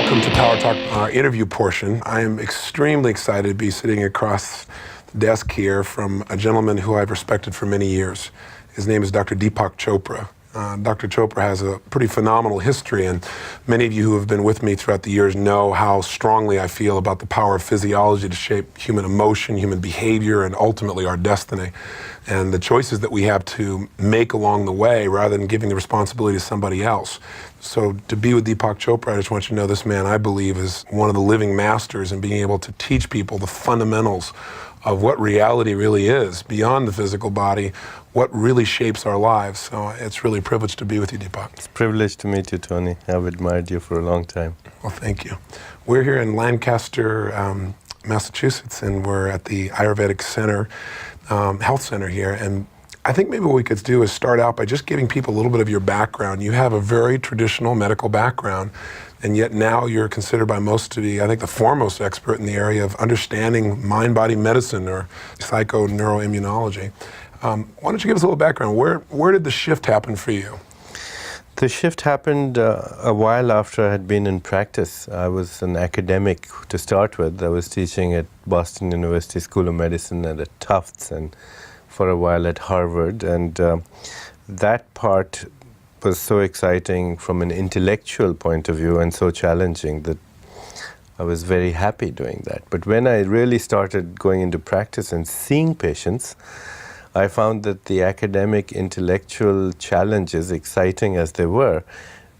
Welcome to Power Talk, our interview portion. I am extremely excited to be sitting across the desk here from a gentleman who I've respected for many years. His name is Dr. Deepak Chopra. Dr. Chopra has a pretty phenomenal history, and many of you who have been with me throughout the years know how strongly I feel about the power of physiology to shape human emotion, human behavior, and ultimately our destiny. And the choices that we have to make along the way rather than giving the responsibility to somebody else. So to be with Deepak Chopra, I just want you to know this man, I believe, is one of the living masters in being able to teach people the fundamentals of what reality really is, beyond the physical body, what really shapes our lives. So it's really a privilege to be with you, Deepak. It's a privilege to meet you, Tony. I've admired you for a long time. Well, thank you. We're here in Lancaster, Massachusetts, and we're at the Ayurvedic Center, Health Center here. And I think maybe what we could do is start out by just giving people a little bit of your background. You have a very traditional medical background, and yet now you're considered by most to be, I think, the foremost expert in the area of understanding mind-body medicine or psychoneuroimmunology. Why don't you give us a little background? Where did the shift happen for you? The shift happened a while after I had been in practice. I was an academic to start with. I was teaching at Boston University School of Medicine and at Tufts, and for a while at Harvard. And that part was so exciting from an intellectual point of view and so challenging that I was very happy doing that. But when I really started going into practice and seeing patients, I found that the academic intellectual challenges, exciting as they were,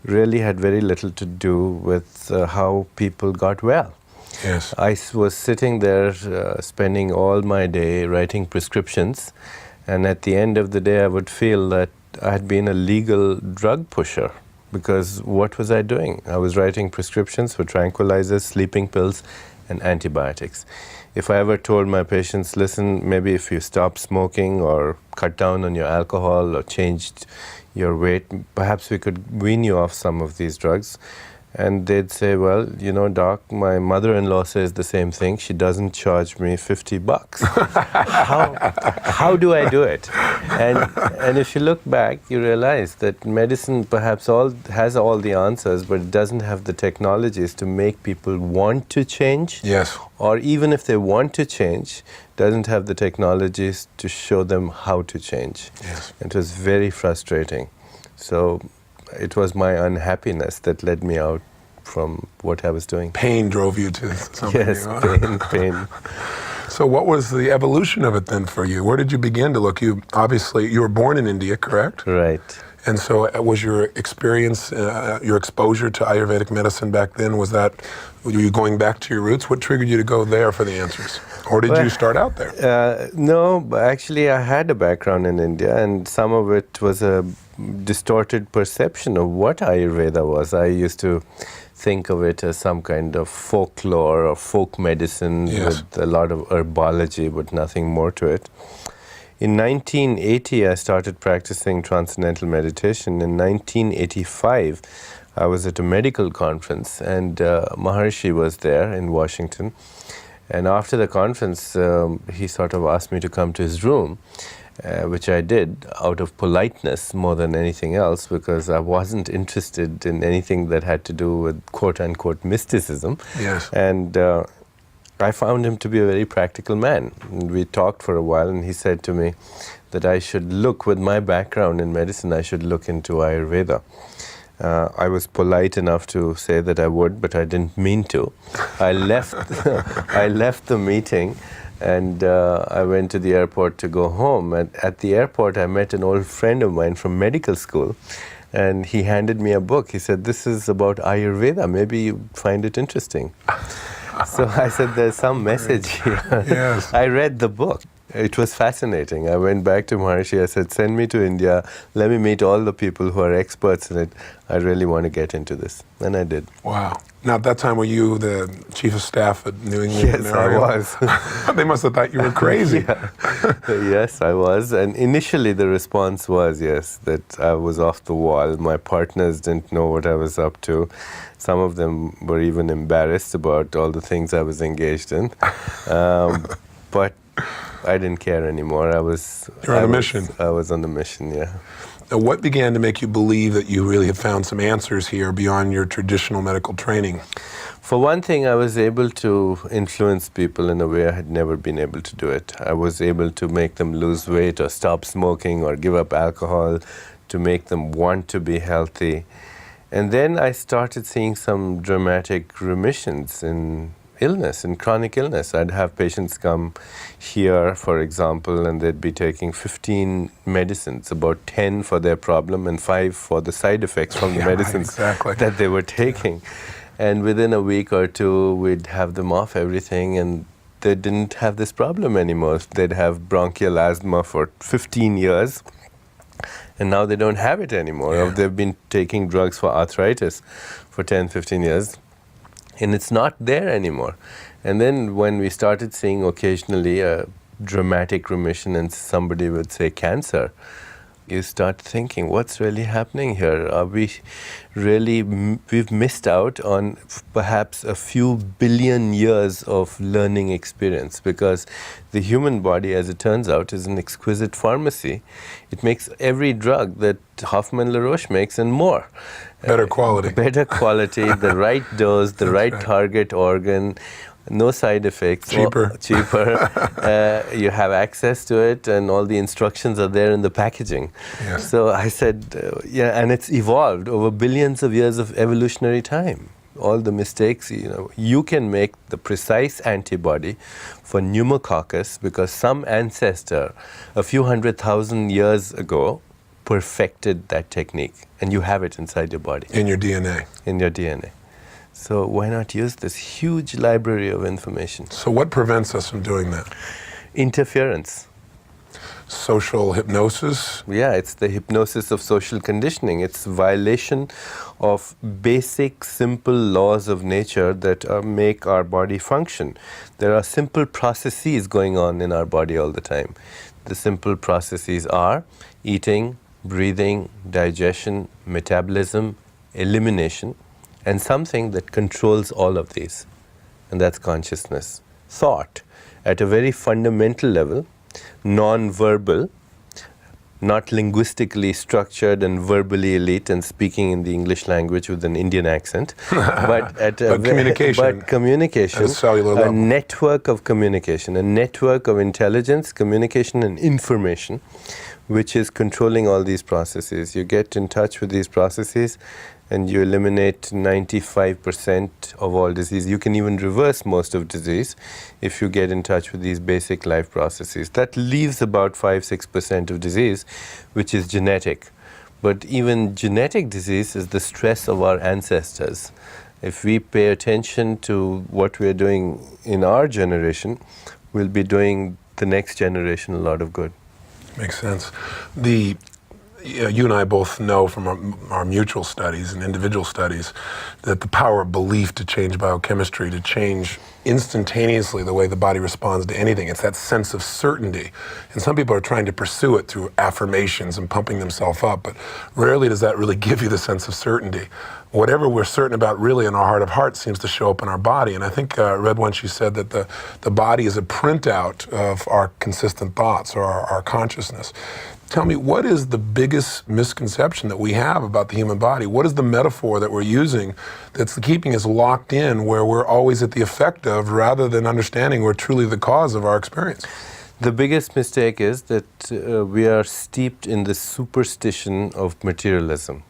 really had very little to do with how people got well. Yes. I was sitting there spending all my day writing prescriptions, and at the end of the day I would feel that I had been a legal drug pusher, because what was I doing? I was writing prescriptions for tranquilizers, sleeping pills, and antibiotics. If I ever told my patients, listen, maybe if you stop smoking or cut down on your alcohol or changed your weight, perhaps we could wean you off some of these drugs. And they'd say, well, you know, doc, my mother-in-law says the same thing. She doesn't charge me $50. How do I do it? And if you look back, you realize that medicine perhaps has all the answers, but it doesn't have the technologies to make people want to change. Yes. Or even if they want to change, doesn't have the technologies to show them how to change. Yes. It was very frustrating. So it was my unhappiness that led me out from what I was doing. Pain drove you to something. Yes, pain. So what was the evolution of it then for you? Where did you begin to look? You were born in India, correct? Right. And so was your experience, your exposure to Ayurvedic medicine back then, were you going back to your roots? What triggered you to go there for the answers? Or did you start out there? No, actually I had a background in India, and some of it was a distorted perception of what Ayurveda was. I used to think of it as some kind of folklore or folk medicine. Yes. With a lot of herbology, but nothing more to it. In 1980, I started practicing transcendental meditation. In 1985, I was at a medical conference, and Maharshi was there in Washington. And after the conference, he sort of asked me to come to his room, which I did out of politeness more than anything else, because I wasn't interested in anything that had to do with quote-unquote mysticism. Yes. And I found him to be a very practical man. And we talked for a while, and he said to me that I should look, with my background in medicine, I should look into Ayurveda. I was polite enough to say that I would, but I didn't mean to. I left the meeting, and I went to the airport to go home. And at the airport, I met an old friend of mine from medical school, and he handed me a book. He said, this is about Ayurveda. Maybe you find it interesting. So I said, there's some message here. Yes. I read the book. It was fascinating. I went back to Maharshi. I said, send me to India. Let me meet all the people who are experts in it. I really want to get into this. And I did. Wow. Now, at that time, were you the chief of staff at New England? Yes, I was. They must have thought you were crazy. Yeah. Yes, I was. And initially, the response was, yes, that I was off the wall. My partners didn't know what I was up to. Some of them were even embarrassed about all the things I was engaged in. But I didn't care anymore. You're on a mission. I was on the mission, yeah. Now, what began to make you believe that you really have found some answers here beyond your traditional medical training? For one thing, I was able to influence people in a way I had never been able to do it. I was able to make them lose weight or stop smoking or give up alcohol, to make them want to be healthy. And then I started seeing some dramatic remissions in illness, in chronic illness. I'd have patients come here, for example, and they'd be taking 15 medicines, about 10 for their problem and 5 for the side effects from the medicines that they were taking. And within a week or two, we'd have them off everything, and they didn't have this problem anymore. They'd have bronchial asthma for 15 years, and now they don't have it anymore. Or they've been taking drugs for arthritis for 10, 15 years, and it's not there anymore. And then when we started seeing occasionally a dramatic remission, and somebody would say cancer, you start thinking, what's really happening here? Are we really, we've missed out on perhaps a few billion years of learning experience, because the human body, as it turns out, is an exquisite pharmacy. It makes every drug that Hoffmann-La Roche makes and more. Better quality. Better quality, the right dose, the right target organ, no side effects. Cheaper. You have access to it, and all the instructions are there in the packaging. Yeah. So I said, and it's evolved over billions of years of evolutionary time. All the mistakes, you can make the precise antibody for pneumococcus because some ancestor a few 100,000 years ago perfected that technique, and you have it inside your body. In your DNA. In your DNA. So why not use this huge library of information? So what prevents us from doing that? Interference. Social hypnosis? Yeah, it's the hypnosis of social conditioning. It's violation of basic, simple laws of nature that make our body function. There are simple processes going on in our body all the time. The simple processes are eating, breathing, digestion, metabolism, elimination, and something that controls all of these, and that's consciousness. Thought, at a very fundamental level, non-verbal, not linguistically structured and verbally elite and speaking in the English language with an Indian accent, but at communication, at a cellular level. A network of communication, a network of intelligence, communication, and information, which is controlling all these processes. You get in touch with these processes, and you eliminate 95% of all disease. You can even reverse most of disease if you get in touch with these basic life processes. That leaves about 5-6% of disease, which is genetic. But even genetic disease is the stress of our ancestors. If we pay attention to what we're doing in our generation, we'll be doing the next generation a lot of good. Makes sense. You and I both know from our mutual studies and individual studies that the power of belief to change biochemistry, to change instantaneously the way the body responds to anything. It's that sense of certainty. And some people are trying to pursue it through affirmations and pumping themselves up, but rarely does that really give you the sense of certainty. Whatever we're certain about really in our heart of hearts seems to show up in our body. And I think I read once you said that the body is a printout of our consistent thoughts or our consciousness. Tell me, what is the biggest misconception that we have about the human body? What is the metaphor that we're using that's keeping us locked in where we're always at the effect of rather than understanding we're truly the cause of our experience? The biggest mistake is that we are steeped in the superstition of materialism.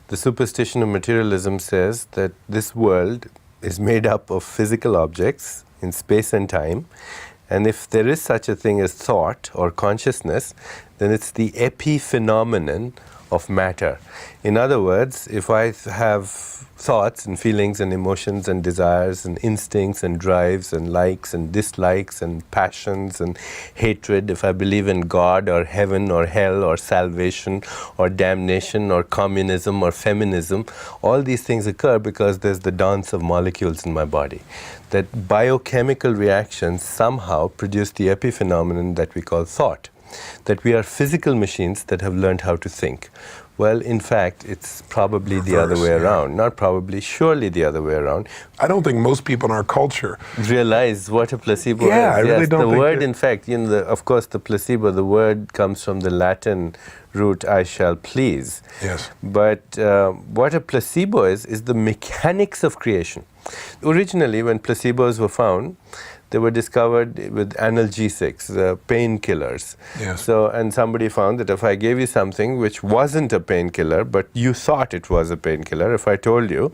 The superstition of materialism says that this world is made up of physical objects in space and time, and if there is such a thing as thought or consciousness, then it's the epiphenomenon of matter. In other words, if I have thoughts and feelings and emotions and desires and instincts and drives and likes and dislikes and passions and hatred, if I believe in God or heaven or hell or salvation or damnation or communism or feminism, all these things occur because there's the dance of molecules in my body. That biochemical reactions somehow produce the epiphenomenon that we call thought. that we are physical machines that have learned how to think. Well, in fact, it's probably the other way around. Not probably, surely the other way around. I don't think most people in our culture realize what a placebo is. I really don't the think word, in fact, of course, the placebo, the word comes from the Latin root, I shall please. Yes. But what a placebo is the mechanics of creation. Originally, when placebos were found, they were discovered with analgesics, painkillers. Yes. So, and somebody found that if I gave you something which wasn't a painkiller, but you thought it was a painkiller, if I told you,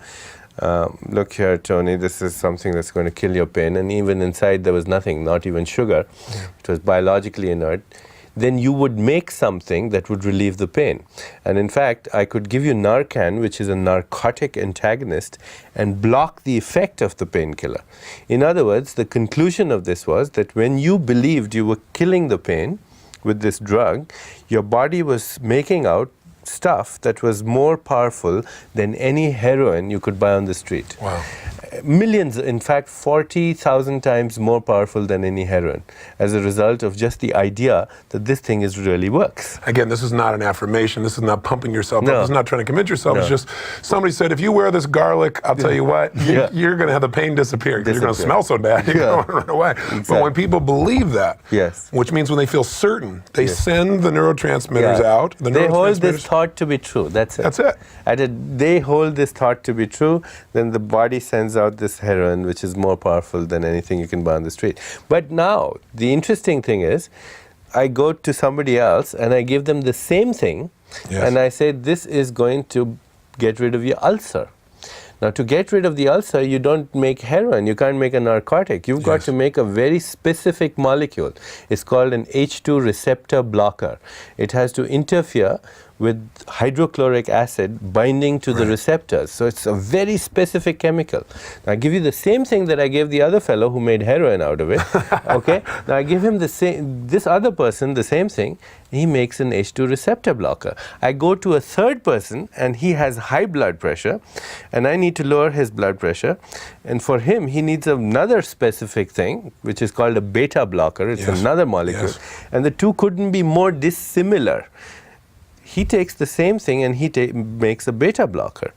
look here, Tony, this is something that's going to kill your pain, and even inside there was nothing, not even sugar, it was biologically inert, then you would make something that would relieve the pain. And in fact, I could give you Narcan, which is a narcotic antagonist, and block the effect of the painkiller. In other words, the conclusion of this was that when you believed you were killing the pain with this drug, your body was making out stuff that was more powerful than any heroin you could buy on the street. Wow. Millions, in fact, 40,000 times more powerful than any heroin, as a result of just the idea that this thing really works. Again, this is not an affirmation. This is not pumping yourself up. No. This is not trying to convince yourself. No. It's just somebody said, if you wear this garlic, I'll tell you what, you're going to have the pain disappear. You're going to smell so bad, you're going to run away. Exactly. But when people believe that, which means when they feel certain, they send the neurotransmitters out. They hold this thought to be true. That's it. That's it. They hold this thought to be true, then the body sends out this heroin, which is more powerful than anything you can buy on the street. But now, the interesting thing is, I go to somebody else and I give them the same thing, and I say, this is going to get rid of your ulcer. Now, to get rid of the ulcer, you don't make heroin. You can't make a narcotic. You've got to make a very specific molecule. It's called an H2 receptor blocker. It has to interfere with hydrochloric acid binding to the receptors. So it's a very specific chemical. Now, I give you the same thing that I gave the other fellow who made heroin out of it. Okay? Now, I give him this other person the same thing. He makes an H2 receptor blocker. I go to a third person and he has high blood pressure and I need to lower his blood pressure. And for him, he needs another specific thing, which is called a beta blocker. It's another molecule. And the two couldn't be more dissimilar. He takes the same thing and he makes a beta blocker.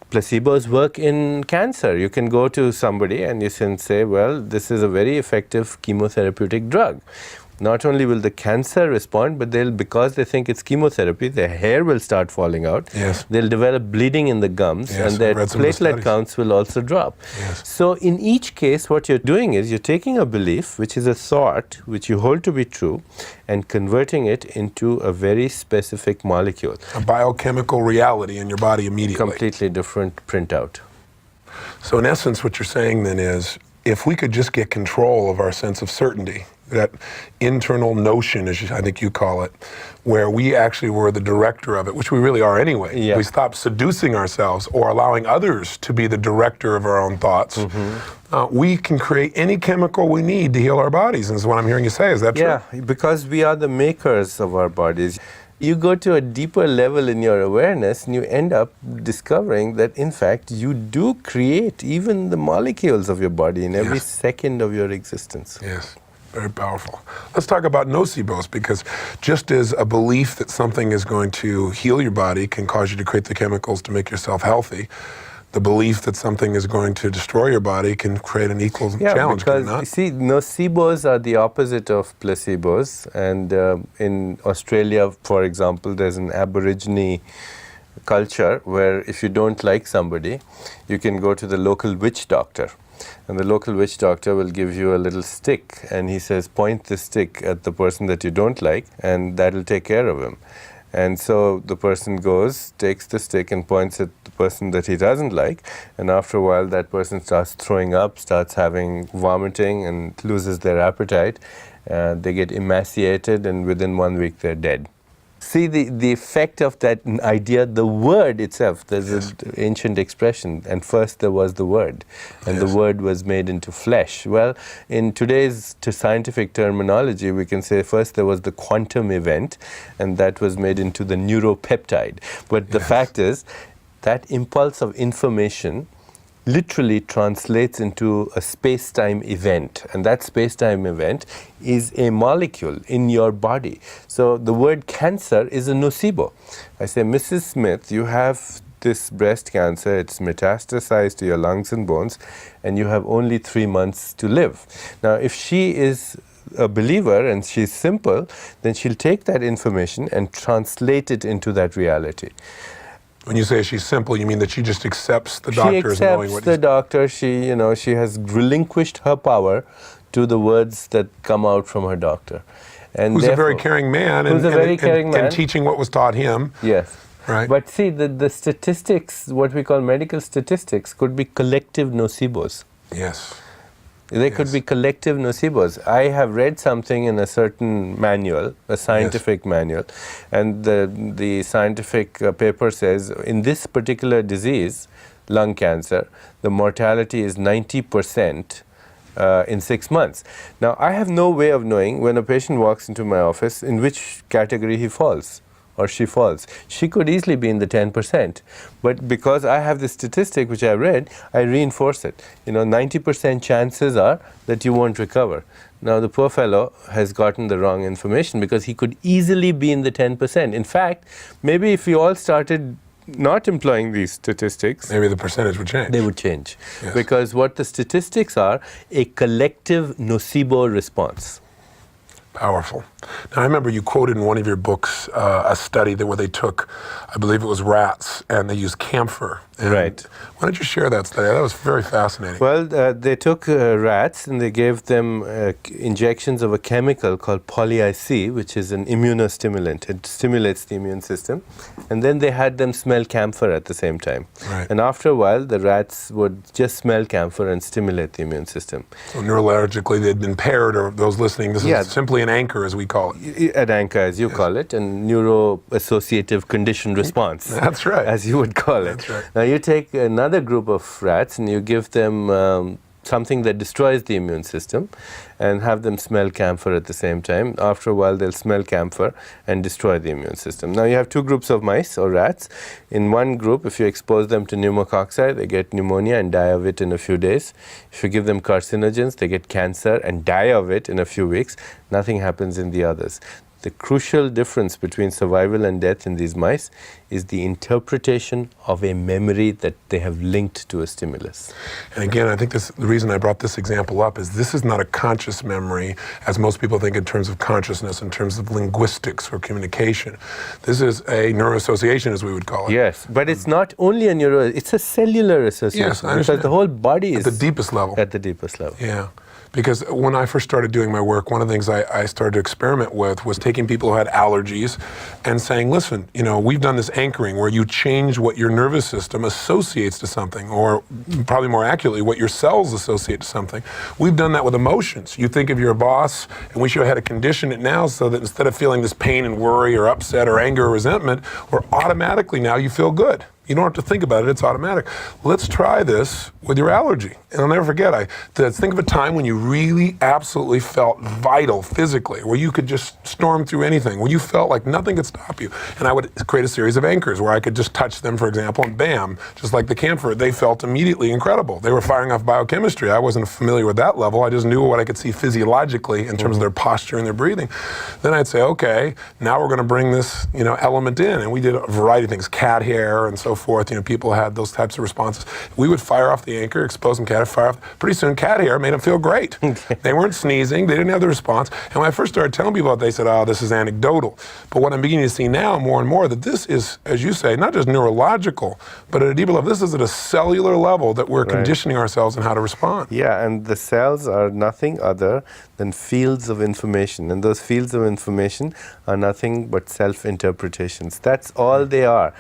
Placebos work in cancer. You can go to somebody and you can say, well, this is a very effective chemotherapeutic drug. Not only will the cancer respond, but because they think it's chemotherapy, their hair will start falling out. They'll develop bleeding in the gums, and their platelet counts will also drop. So in each case, what you're doing is you're taking a belief, which is a thought, which you hold to be true, and converting it into a very specific molecule. A biochemical reality in your body immediately. Completely different printout. So in essence, what you're saying then is, if we could just get control of our sense of certainty, that internal notion, as I think you call it, where we actually were the director of it, which we really are anyway. We stop seducing ourselves or allowing others to be the director of our own thoughts. We can create any chemical we need to heal our bodies, and is what I'm hearing you say. Is that true? Yeah, because we are the makers of our bodies. You go to a deeper level in your awareness and you end up discovering that, in fact, you do create even the molecules of your body in every second of your existence. Yes. Very powerful. Let's talk about nocebos, because just as a belief that something is going to heal your body can cause you to create the chemicals to make yourself healthy, the belief that something is going to destroy your body can create an equal challenge, can it not? You see, nocebos are the opposite of placebos. And in Australia, for example, there's an Aborigine culture where if you don't like somebody, you can go to the local witch doctor. And the local witch doctor will give you a little stick, and he says, point the stick at the person that you don't like, and that'll take care of him. And so the person goes, takes the stick and points at the person that he doesn't like, and after a while that person starts throwing up, starts having vomiting, and loses their appetite. They get emaciated, and within 1 week they're dead. See the effect of that idea, the word itself. There's an ancient expression, and first there was the word, and the word was made into flesh. Well, in today's scientific terminology, we can say first there was the quantum event, and that was made into the neuropeptide. But the fact is, that impulse of information literally translates into a space-time event, and that space-time event is a molecule in your body. So the word cancer is a nocebo. I say, Mrs. Smith, you have this breast cancer, it's metastasized to your lungs and bones, and you have only 3 months to live. Now, if she is a believer and she's simple, then she'll take that information and translate it into that reality. When you say she's simple, you mean that she just accepts the doctor as knowing what She accepts the doctor. She has relinquished her power to the words that come out from her doctor. And who's a very caring man, and teaching what was taught him. Yes. Right. But see, the statistics, what we call medical statistics, could be collective nocebos. Yes. They could be collective nocebos. I have read something in a certain manual, a scientific manual, and the scientific paper says in this particular disease, lung cancer, the mortality is 90% in 6 months. Now, I have no way of knowing when a patient walks into my office in which category he falls or she falls. She could easily be in the 10%, but because I have this statistic which I read, I reinforce it. 90% chances are that you won't recover. Now the poor fellow has gotten the wrong information because he could easily be in the 10%. In fact, maybe if we all started not employing these statistics, maybe the percentage would change. They would change. Yes. Because what the statistics are, a collective nocebo response. Powerful. Now, I remember you quoted in one of your books a study where they took, I believe it was rats, and they used camphor. Right. Why don't you share that study? That was very fascinating. Well, they took rats and they gave them injections of a chemical called poly-IC, which is an immunostimulant. It stimulates the immune system. And then they had them smell camphor at the same time. Right. And after a while, the rats would just smell camphor and stimulate the immune system. So neurologically, they'd been paired, or those listening, this is simply an anchor, as we call it. An anchor, as you call it, and neuro-associative condition response. That's right. As you would call it. That's right. Now you take another group of rats and you give them something that destroys the immune system and have them smell camphor at the same time. After a while, they'll smell camphor and destroy the immune system. Now you have two groups of mice or rats. In one group, if you expose them to pneumococci, they get pneumonia and die of it in a few days. If you give them carcinogens, they get cancer and die of it in a few weeks. Nothing happens in the others. The crucial difference between survival and death in these mice is the interpretation of a memory that they have linked to a stimulus. And again, I think the reason I brought this example up is this is not a conscious memory, as most people think in terms of consciousness, in terms of linguistics or communication. This is a neuroassociation, as we would call it. Yes, but it's not only a it's a cellular association. Yes, I understand. Because the whole body is at the deepest level. At the deepest level. Yeah. Because when I first started doing my work, one of the things I started to experiment with was taking people who had allergies and saying, listen, we've done this anchoring where you change what your nervous system associates to something, or probably more accurately, what your cells associate to something. We've done that with emotions. You think of your boss, and we should have had to condition it now so that instead of feeling this pain and worry or upset or anger or resentment, or automatically now you feel good. You don't have to think about it, it's automatic. Let's try this with your allergy. And I'll never forget, think of a time when you really absolutely felt vital physically, where you could just storm through anything, where you felt like nothing could stop you. And I would create a series of anchors where I could just touch them, for example, and bam, just like the camphor, they felt immediately incredible. They were firing off biochemistry. I wasn't familiar with that level. I just knew what I could see physiologically in terms of their posture and their breathing. Then I'd say, okay, now we're going to bring this, element in. And we did a variety of things, cat hair and so forth. People had those types of responses. We would fire off the anchor, expose them, cat hair, fire off. Pretty soon, cat hair made them feel great. They weren't sneezing. They didn't have the response. And when I first started telling people about it, they said, oh, this is anecdotal. But what I'm beginning to see now more and more, that this is, as you say, not just neurological, but at a deeper level. This is at a cellular level that we're conditioning ourselves in how to respond. Yeah, and the cells are nothing other than fields of information. And those fields of information are nothing but self-interpretations. That's all they are.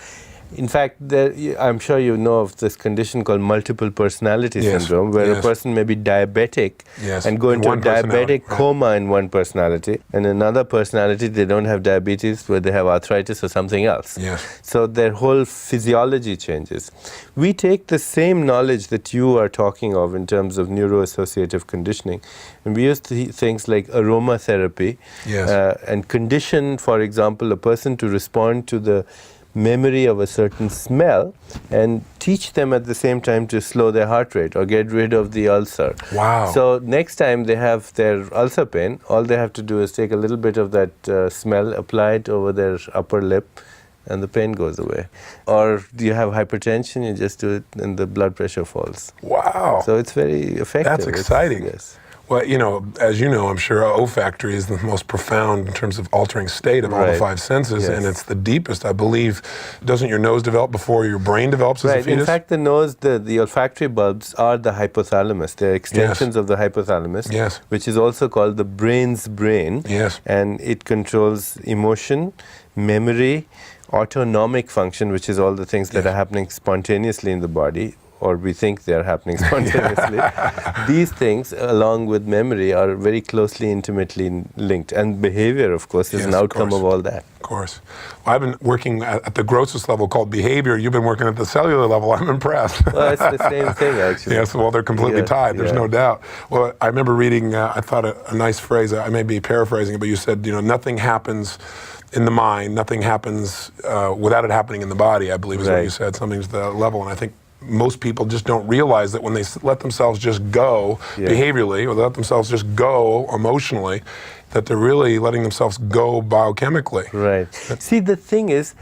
In fact, I'm sure you know of this condition called multiple personality syndrome, where a person may be diabetic and go into a diabetic coma in one personality, and another personality, they don't have diabetes, where they have arthritis or something else. Yes. So their whole physiology changes. We take the same knowledge that you are talking of in terms of neuroassociative conditioning, and we use things like aromatherapy and condition, for example, a person to respond to the memory of a certain smell and teach them at the same time to slow their heart rate or get rid of the ulcer. Wow. So next time they have their ulcer pain, all they have to do is take a little bit of that smell, apply it over their upper lip, and the pain goes away. Or do you have hypertension, you just do it and the blood pressure falls. Wow. So it's very effective. That's exciting. Yes. Well, as you know, I'm sure olfactory is the most profound in terms of altering state of all the Right. five senses, Yes. and it's the deepest, I believe. Doesn't your nose develop before your brain develops as a Right. fetus? In fact, the nose, the olfactory bulbs are the hypothalamus. They're extensions of the hypothalamus, Yes. which is also called the brain's brain. Yes. And it controls emotion, memory, autonomic function, which is all the things that are happening spontaneously in the body, or we think they're happening spontaneously. These things, along with memory, are very closely, intimately linked. And behavior, of course, is Yes, an of outcome course. of all that. Of course. Well, I've been working at the grossest level called behavior. You've been working at the cellular level. I'm impressed. Well, it's the same thing, actually. Yes, well, they're completely Yeah, tied. There's yeah. no doubt. Well, I remember reading, I thought a nice phrase, I may be paraphrasing it, but you said, nothing happens in the mind, nothing happens without it happening in the body, I believe is what Right. you said, something to that level. And I think most people just don't realize that when they let themselves just go behaviorally, or let themselves just go emotionally, that they're really letting themselves go biochemically. Right. See, the thing is,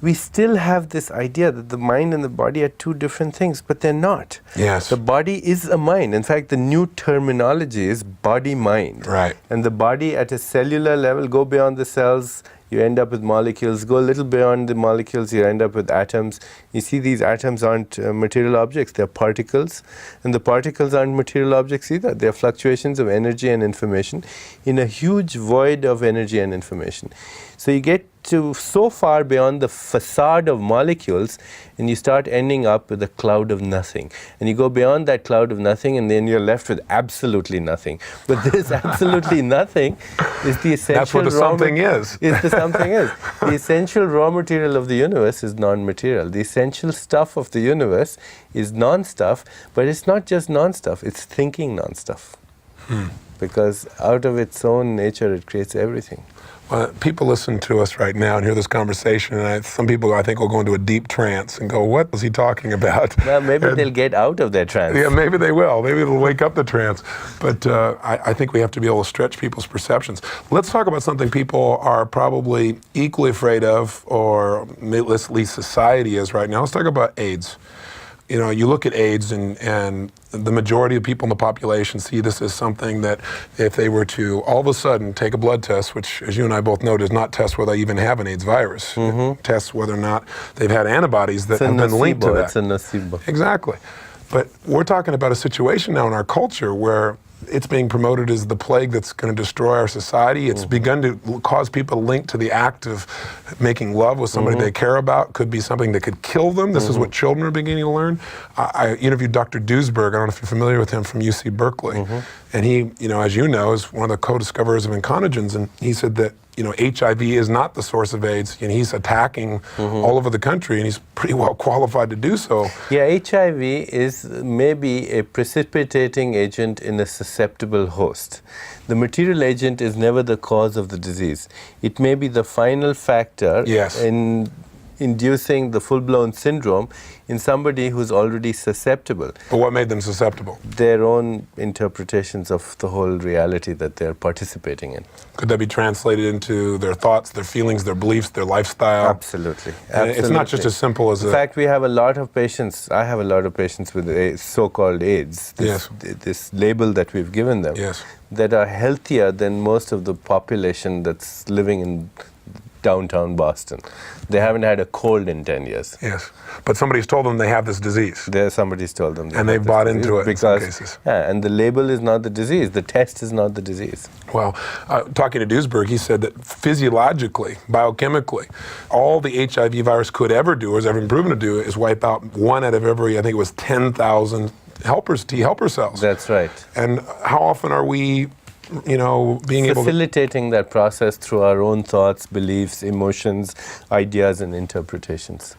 we still have this idea that the mind and the body are two different things, but they're not. Yes. The body is a mind. In fact, the new terminology is body-mind. Right. And the body at a cellular level, go beyond the cells, you end up with molecules. Go a little beyond the molecules, you end up with atoms. You see, these atoms aren't material objects, they're particles. And the particles aren't material objects either. They're fluctuations of energy and information in a huge void of energy and information. So you get to so far beyond the facade of molecules, and you start ending up with a cloud of nothing. And you go beyond that cloud of nothing, and then you're left with absolutely nothing. But this absolutely nothing is the essential That's what the something is. The essential raw material of the universe is non-material. The essential stuff of the universe is non-stuff, but it's not just non-stuff, it's thinking non-stuff. Because out of its own nature, it creates everything. Well, people listen to us right now and hear this conversation, and some people, I think, will go into a deep trance and go, what was he talking about? Well, maybe they'll get out of their trance. Yeah, maybe they will. Maybe it'll wake up the trance. But I think we have to be able to stretch people's perceptions. Let's talk about something people are probably equally afraid of, or at least society is right now. Let's talk about AIDS. You look at AIDS and the majority of people in the population see this as something that if they were to all of a sudden take a blood test, which as you and I both know does not test whether they even have an AIDS virus. It tests whether or not they've had antibodies that have been linked to that. It's a nocebo. Exactly. But we're talking about a situation now in our culture where it's being promoted as the plague that's going to destroy our society. It's begun to cause people to link to the act of making love with somebody they care about. Could be something that could kill them. This is what children are beginning to learn. I interviewed Dr. Duesberg. I don't know if you're familiar with him, from UC Berkeley. And he, as you know, is one of the co-discoverers of inconogens. And he said that, HIV is not the source of AIDS, and he's attacking all over the country, and he's pretty well qualified to do so. Yeah, HIV is maybe a precipitating agent in a susceptible host. The material agent is never the cause of the disease. It may be the final factor in inducing the full-blown syndrome in somebody who's already susceptible. But what made them susceptible? Their own interpretations of the whole reality that they're participating in. Could that be translated into their thoughts, their feelings, their beliefs, their lifestyle? Absolutely. It's not just as simple as In fact, we have a lot of patients, I have a lot of patients with so-called AIDS, this label that we've given them, that are healthier than most of the population that's living in downtown Boston. They haven't had a cold in 10 years. Yes, but somebody's told them they have this disease. Somebody's told them. And they've bought into it in some cases. Yeah, and the label is not the disease. The test is not the disease. Well, talking to Duesberg, he said that physiologically, biochemically, all the HIV virus could ever do, or has ever been proven to do, is wipe out one out of every, I think it was 10,000 T helper cells. That's right. And how often are we being able to facilitating that process through our own thoughts, beliefs, emotions, ideas, and interpretations?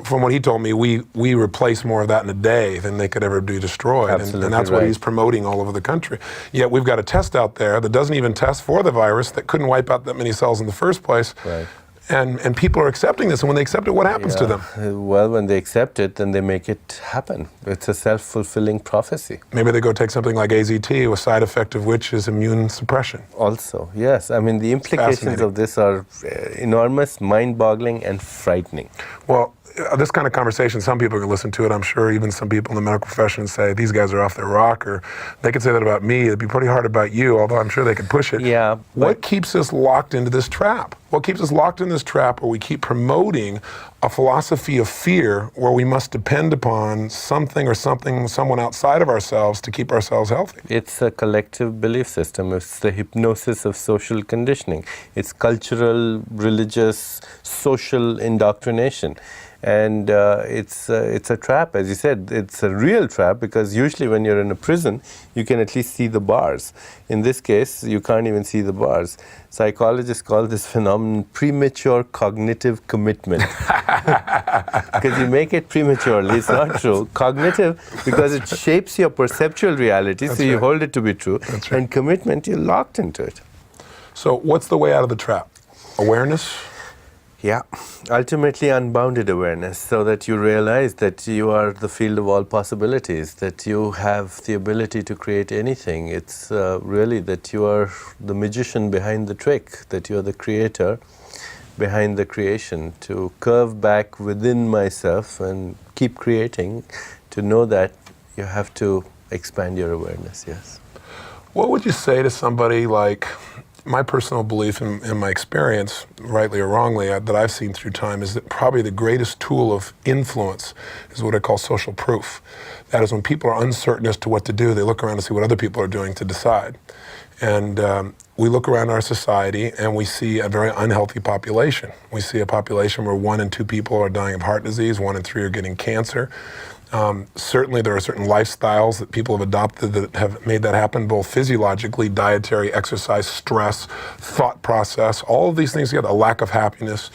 From what he told me, we replace more of that in a day than they could ever be destroyed. Absolutely and that's what he's promoting all over the country. Yet we've got a test out there that doesn't even test for the virus, that couldn't wipe out that many cells in the first place. Right. And people are accepting this, and when they accept it, what happens to them? Well, when they accept it, then they make it happen. It's a self-fulfilling prophecy. Maybe they go take something like AZT, a side effect of which is immune suppression. Also, yes. I mean, the implications of this are enormous, mind-boggling, and frightening. Well, this kind of conversation, some people can listen to it. I'm sure even some people in the medical profession say, these guys are off their rock, or they could say that about me. It'd be pretty hard about you, although I'm sure they could push it. Yeah. What keeps us locked into this trap? What keeps us locked in this trap where we keep promoting a philosophy of fear where we must depend upon something or someone outside of ourselves to keep ourselves healthy? It's a collective belief system. It's the hypnosis of social conditioning. It's cultural, religious, social indoctrination. And it's a trap, as you said. It's a real trap because usually when you're in a prison, you can at least see the bars. In this case, you can't even see the bars. Psychologists call this phenomenon premature cognitive commitment. Because you make it prematurely, it's not true. Cognitive, because it shapes your perceptual reality, so you hold it to be true. That's right. And commitment, you're locked into it. So what's the way out of the trap? Awareness? Yeah, ultimately unbounded awareness, so that you realize that you are the field of all possibilities, that you have the ability to create anything. It's really that you are the magician behind the trick, that you are the creator behind the creation, to curve back within myself and keep creating, to know that you have to expand your awareness, yes. What would you say to somebody like, my personal belief in my experience, rightly or wrongly, that I've seen through time, is that probably the greatest tool of influence is what I call social proof. That is, when people are uncertain as to what to do, they look around to see what other people are doing to decide. And we look around our society and we see a very unhealthy population. We see a population where 1 in 2 people are dying of heart disease, 1 in 3 are getting cancer. Certainly there are certain lifestyles that people have adopted that have made that happen, both physiologically, dietary, exercise, stress, thought process, all of these things together, a lack of happiness.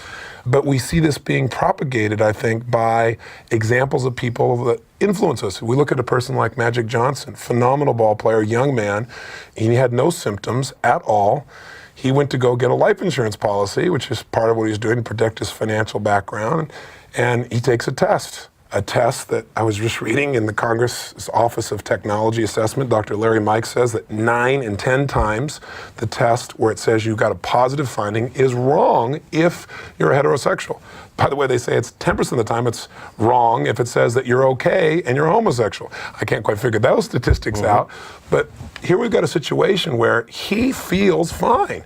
But we see this being propagated, I think, by examples of people that influence us. We look at a person like Magic Johnson, phenomenal ball player, young man. He had no symptoms at all. He went to go get a life insurance policy, which is part of what he's doing to protect his financial background, and he takes a test that I was just reading in the Congress Office of Technology Assessment. Dr. Larry Mike says that 9 in 10 times the test where it says you got a positive finding is wrong if you're a heterosexual. By the way, they say it's 10% of the time it's wrong if it says that you're okay and you're homosexual. I can't quite figure those statistics out, but here we've got a situation where he feels fine.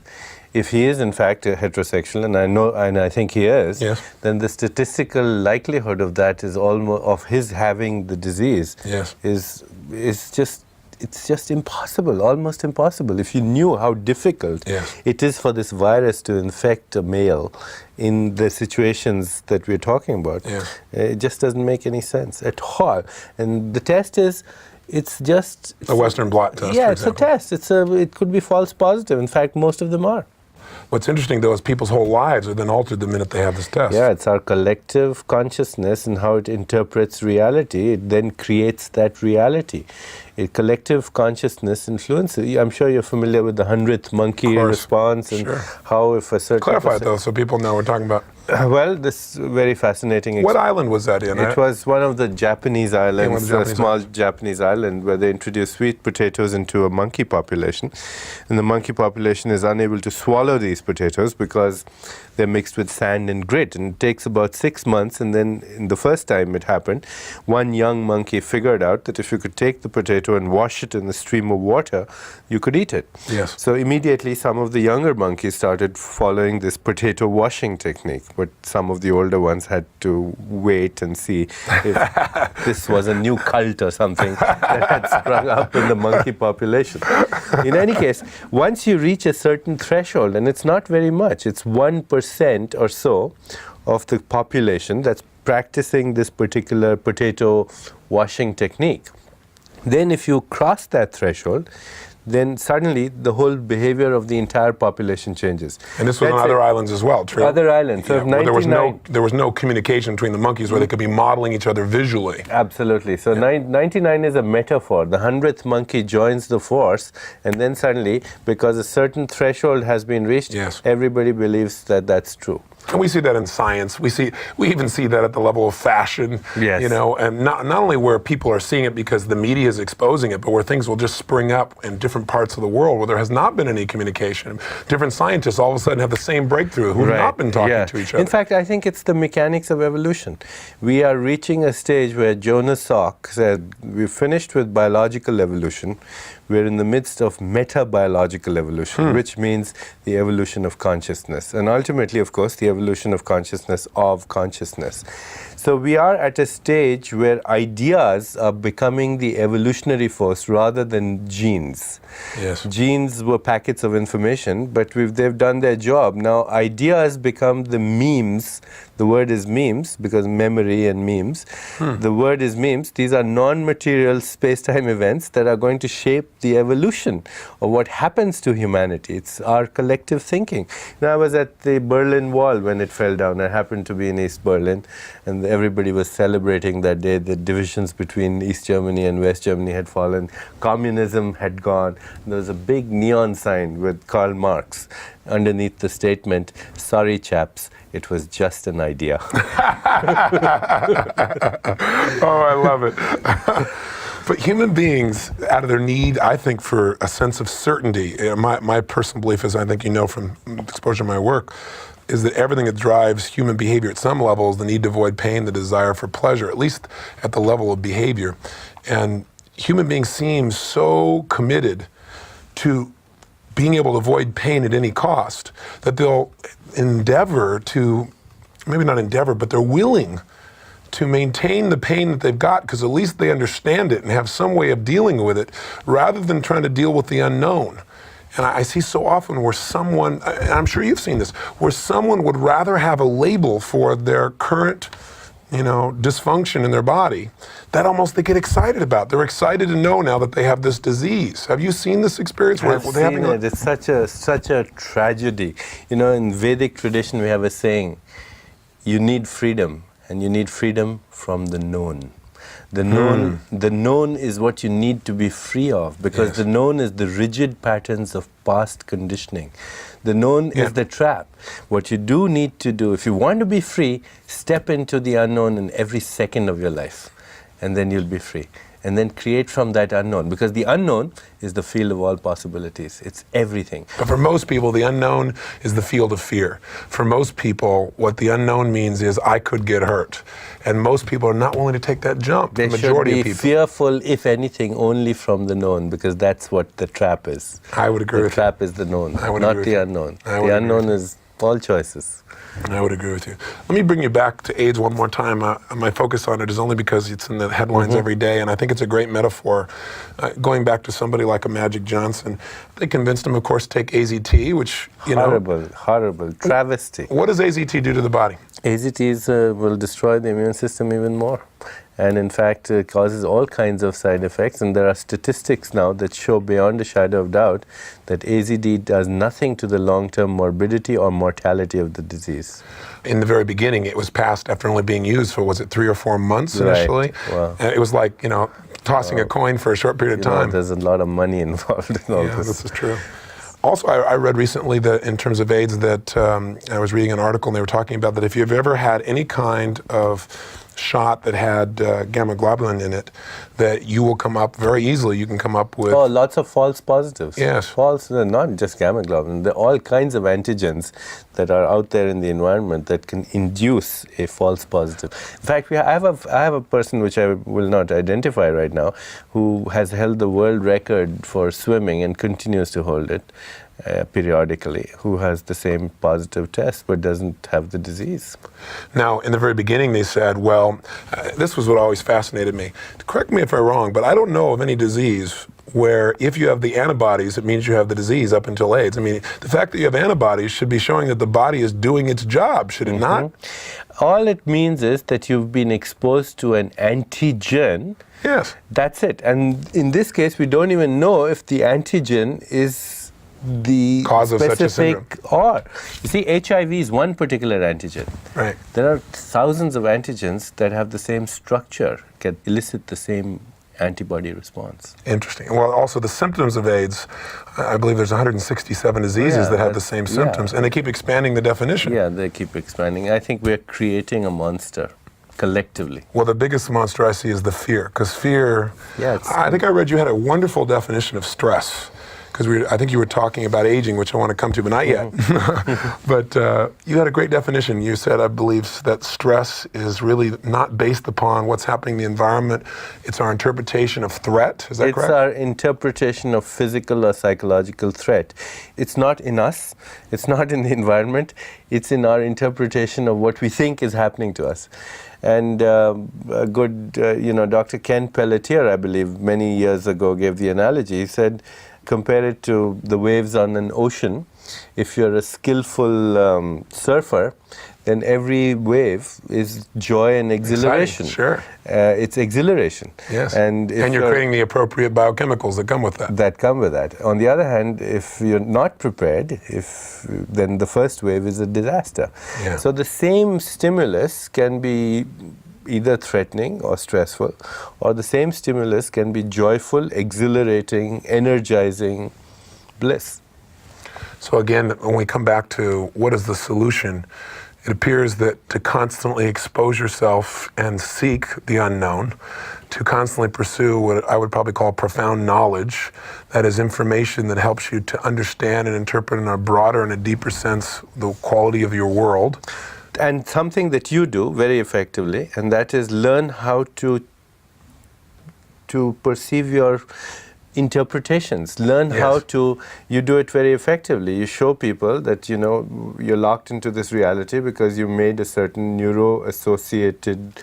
If he is in fact a heterosexual, and I think he is, yes, then the statistical likelihood of that is almost of his having the disease yes, is just impossible, almost impossible. If you knew how difficult yes, it is for this virus to infect a male in the situations that we're talking about, yes, it just doesn't make any sense at all. And the test is, it's just a Western blot test. Yeah, it's a test. It could be false positive. In fact, most of them are. What's interesting, though, is people's whole lives are then altered the minute they have this test. Yeah, it's our collective consciousness and how it interprets reality. It then creates that reality. A collective consciousness influences. I'm sure you're familiar with the 100th monkey response and how if a certain Clarify it, though, so people know we're talking about. Well, this is very fascinating. What island was that in? It was one of the Japanese islands, Japanese a small Japanese island where they introduced sweet potatoes into a monkey population. And the monkey population is unable to swallow these potatoes because they're mixed with sand and grit. And it takes about 6 months. And then in the first time it happened, one young monkey figured out that if you could take the potato and wash it in a stream of water, you could eat it. Yes. So immediately some of the younger monkeys started following this potato washing technique. But some of the older ones had to wait and see if this was a new cult or something that had sprung up in the monkey population. In any case, once you reach a certain threshold, and it's not very much, it's 1% or so of the population that's practicing this particular potato washing technique. Then if you cross that threshold, then suddenly the whole behavior of the entire population changes. And this was on other islands as well, true? Other islands. So there was no communication between the monkeys where they could be modeling each other visually. Absolutely. So 99 is a metaphor. The 100th monkey joins the force, and then suddenly, because a certain threshold has been reached, everybody believes that that's true. And we see that in science. We even see that at the level of fashion. Yes. You know, and not only where people are seeing it because the media is exposing it, but where things will just spring up in different parts of the world where there has not been any communication. Different scientists all of a sudden have the same breakthrough who have not been talking to each other. In fact, I think it's the mechanics of evolution. We are reaching a stage where Jonas Salk said, we've finished with biological evolution. We're in the midst of meta-biological evolution, which means the evolution of consciousness. And ultimately, of course, the evolution of consciousness of consciousness. So we are at a stage where ideas are becoming the evolutionary force rather than genes. Yes. Genes were packets of information, but they've done their job. Now ideas become the memes. The word is memes because memory and memes. The word is memes. These are non-material space-time events that are going to shape the evolution of what happens to humanity. It's our collective thinking. Now, I was at the Berlin Wall when it fell down. I happened to be in East Berlin, and everybody was celebrating that day. The divisions between East Germany and West Germany had fallen. Communism had gone. There was a big neon sign with Karl Marx underneath the statement, "Sorry, chaps, it was just an idea." Oh, I love it. But human beings, out of their need, I think, for a sense of certainty, my personal belief is, I think you know from exposure to my work, is that everything that drives human behavior at some level is the need to avoid pain, the desire for pleasure, at least at the level of behavior. And human beings seem so committed to being able to avoid pain at any cost that they'll endeavor to, maybe not endeavor, but they're willing to maintain the pain that they've got because at least they understand it and have some way of dealing with it rather than trying to deal with the unknown. And I see so often where someone, and I'm sure you've seen this, where someone would rather have a label for their current, dysfunction in their body that almost they get excited about. They're excited to know now that they have this disease. Have you seen this experience? I've seen it. It's such a tragedy. In Vedic tradition, we have a saying, you need freedom, and you need freedom from the known. The known is what you need to be free of, because the known is the rigid patterns of past conditioning. The known is the trap. What you do need to do, if you want to be free, step into the unknown in every second of your life, and then you'll be free. And then create from that unknown, because the unknown is the field of all possibilities. It's everything. But for most people, the unknown is the field of fear. For most people, what the unknown means is I could get hurt. And most people are not willing to take that jump. They the majority should be of people. fearful, if anything, only from the known, because that's what the trap is. I would agree with you. The trap is the known, not the unknown. The unknown is all choices. I would agree with you. Let me bring you back to AIDS one more time. My focus on it is only because it's in the headlines every day, and I think it's a great metaphor. Going back to somebody like a Magic Johnson, they convinced him, of course, to take AZT, which, Horrible travesty. What does AZT do to the body? AZTs will destroy the immune system even more. And in fact, it causes all kinds of side effects. And there are statistics now that show beyond a shadow of doubt that AZT does nothing to the long-term morbidity or mortality of the disease. In the very beginning, it was passed after only being used for, was it 3 or 4 months initially? Wow. It was like, tossing a coin for a short period of time. There's a lot of money involved in all this. This is true. Also, I read recently that in terms of AIDS that I was reading an article and they were talking about that if you've ever had any kind of shot that had gamma globulin in it, that you will come up very easily. You can come up with... Oh, lots of false positives. Yes. False, not just gamma globulin. There are all kinds of antigens that are out there in the environment that can induce a false positive. In fact, I have a person, which I will not identify right now, who has held the world record for swimming and continues to hold it periodically, who has the same positive test but doesn't have the disease. Now, in the very beginning, they said, this was what always fascinated me. Correct me if I'm wrong, but I don't know of any disease where if you have the antibodies, it means you have the disease up until AIDS. I mean, the fact that you have antibodies should be showing that the body is doing its job, should it not? All it means is that you've been exposed to an antigen. Yes. That's it. And in this case, we don't even know if the antigen is the cause of such a syndrome. Or you see, HIV is one particular antigen. Right. There are thousands of antigens that have the same structure, can elicit the same antibody response. Interesting. Well, also the symptoms of AIDS, I believe there's 167 diseases that have the same symptoms, and they keep expanding the definition. Yeah, they keep expanding. I think we're creating a monster collectively. Well, the biggest monster I see is the fear, because fear, I think I read you had a wonderful definition of stress, because I think you were talking about aging, which I want to come to, but not yet. But you had a great definition. You said, I believe, that stress is really not based upon what's happening in the environment. It's our interpretation of threat. Is that correct? It's our interpretation of physical or psychological threat. It's not in us. It's not in the environment. It's in our interpretation of what we think is happening to us. And a good, Dr. Ken Pelletier, I believe, many years ago gave the analogy. He said, compare it to the waves on an ocean. If you're a skillful surfer, then every wave is joy and exhilaration. Exciting, sure. It's exhilaration. Yes. And you're creating the appropriate biochemicals that come with that. That come with that. On the other hand, if you're not prepared, then the first wave is a disaster. Yeah. So the same stimulus can be either threatening or stressful, or the same stimulus can be joyful, exhilarating, energizing, bliss. So again, when we come back to what is the solution, it appears that to constantly expose yourself and seek the unknown, to constantly pursue what I would probably call profound knowledge, that is information that helps you to understand and interpret in a broader and a deeper sense the quality of your world. And something that you do very effectively, and that is learn how to perceive your interpretations. Learn how to, you do it very effectively. You show people that, you're locked into this reality because you made a certain neuro-associated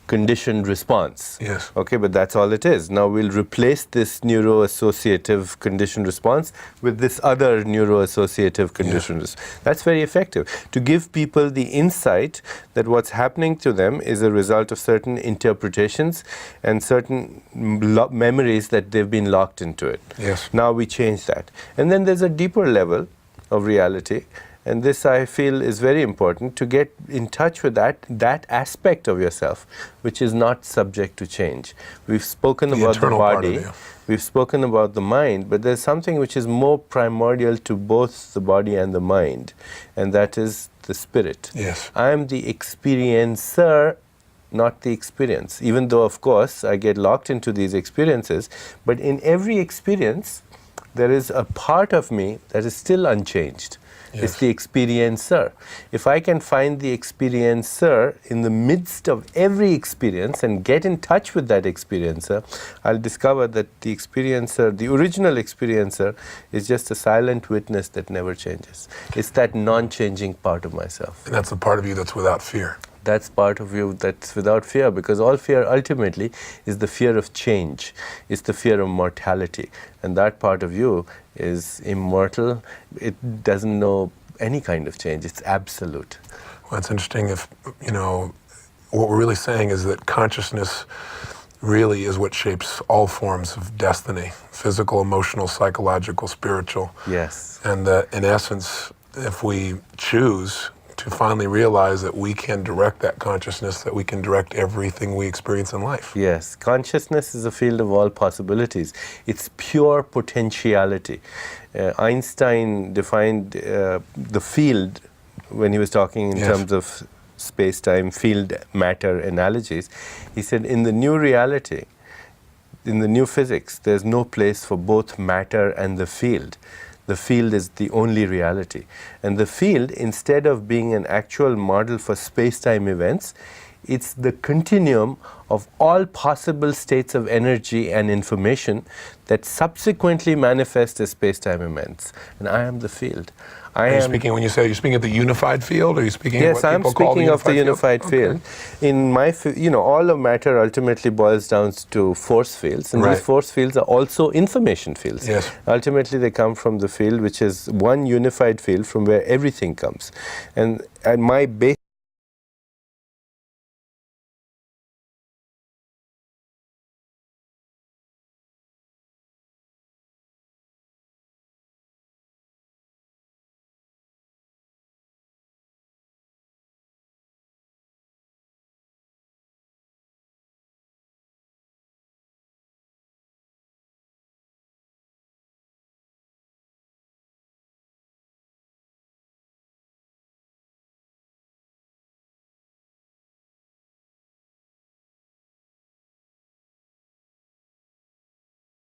conditioned response. Yes. Okay, but that's all it is. Now we'll replace this neuro-associative conditioned response with this other neuro-associative conditioned response. That's very effective. To give people the insight that what's happening to them is a result of certain interpretations and certain memories that they've been locked into it. Yes. Now we change that. And then there's a deeper level of reality. And this, I feel, is very important, to get in touch with that aspect of yourself, which is not subject to change. We've spoken about the body, we've spoken about the mind, but there's something which is more primordial to both the body and the mind, and that is the spirit. Yes. I am the experiencer, not the experience. Even though, of course, I get locked into these experiences, but in every experience, there is a part of me that is still unchanged. Yes. It's the experiencer. If I can find the experiencer in the midst of every experience and get in touch with that experiencer, I'll discover that the experiencer, the original experiencer, is just a silent witness that never changes. It's that non-changing part of myself. And that's the part of you that's without fear. That's part of you that's without fear, because all fear ultimately is the fear of change. It's the fear of mortality. And that part of you is immortal. It doesn't know any kind of change. It's absolute. Well, it's interesting if, what we're really saying is that consciousness really is what shapes all forms of destiny, physical, emotional, psychological, spiritual. Yes. And that in essence, if we choose to finally realize that we can direct that consciousness, that we can direct everything we experience in life. Yes, consciousness is a field of all possibilities. It's pure potentiality. Einstein defined the field when he was talking in terms of space-time, field, matter analogies. He said, in the new reality, in the new physics, there's no place for both matter and the field. The field is the only reality. And the field, instead of being an actual model for space-time events, it's the continuum of all possible states of energy and information that subsequently manifest as space-time events. And I am the field. When you say you're speaking of the unified field, or are you speaking of what people call the unified field? Yes, I'm speaking of the unified field. In my, all of matter ultimately boils down to force fields, and these force fields are also information fields. Yes. Ultimately, they come from the field, which is one unified field from where everything comes. And my base